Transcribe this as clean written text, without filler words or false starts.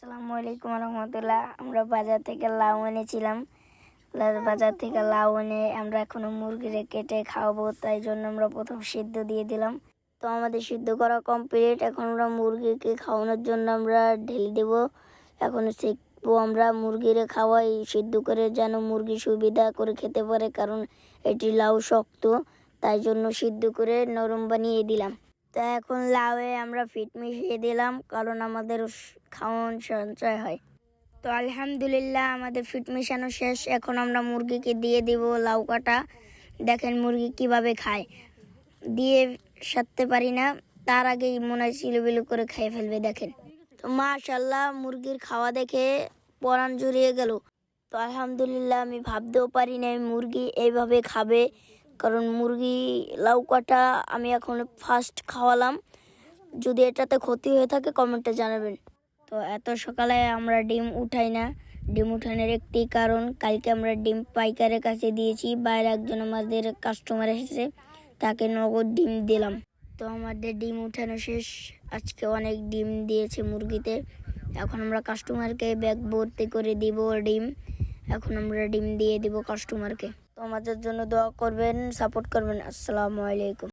আসসালামু আলাইকুম রহমতুল্লাহ। আমরা বাজার থেকে লাউ এনেছিলাম। বাজার থেকে লাউ এনে আমরা এখনো মুরগিরে কেটে খাওয়াবো, তাই জন্য আমরা প্রথম সিদ্ধ দিয়ে দিলাম। তো আমাদের সিদ্ধ করা কমপ্লিট। এখন আমরা মুরগিকে খাওয়ানোর জন্য আমরা ঢেলে দেবো। এখন শিখবো আমরা মুরগিরে খাওয়াই সিদ্ধ করে, যেন মুরগি সুবিধা করে খেতে পারে, কারণ এটি লাউ শক্ত, তাই জন্য সিদ্ধ করে নরম বানিয়ে দিলাম। তা এখন লাউয়ে আমরা ফিট মিশিয়ে দিলাম, কারণ আমাদের খাওয়ান সঞ্চয় হয়। তো আলহামদুলিল্লাহ আমাদের ফিট মিশানো শেষ। এখন আমরা মুরগিকে দিয়ে দিব লাউ কাটা। দেখেন মুরগি কিভাবে খায়, দিয়ে সারতে পারি না, তার আগেই মনে হয় চিলুবিলু করে খেয়ে ফেলবে। দেখেন, তো মাশাআল্লাহ মুরগির খাওয়া দেখে পরাণ জুড়িয়ে গেল। তো আলহামদুলিল্লাহ আমি ভাবতেও পারি না মুরগি এইভাবে খাবে, কারণ মুরগি লাউ কাটা আমি এখন ফার্স্ট খাওয়ালাম। যদি এটাতে ক্ষতি হয়ে থাকে কমেন্টে জানাবেন। তো এত সকালে আমরা ডিম উঠাই না। ডিম উঠানোর একটি কারণ, কালকে আমরা ডিম পাইকারের কাছে দিয়েছি, বাইরে একজন আমাদের কাস্টমার এসেছে, তাকে নগদ ডিম দিলাম। তো আমাদের ডিম উঠানো শেষ। আজকে অনেক ডিম দিয়েছে মুরগিতে। এখন আমরা কাস্টমারকে ব্যাগ ভর্তি করে দিব ডিম। এখন আমরা ডিম দিয়ে দিব কাস্টমারকে। তো আমাদের জন্য দোয়া করবেন, সাপোর্ট করবেন। আসসালামু আলাইকুম।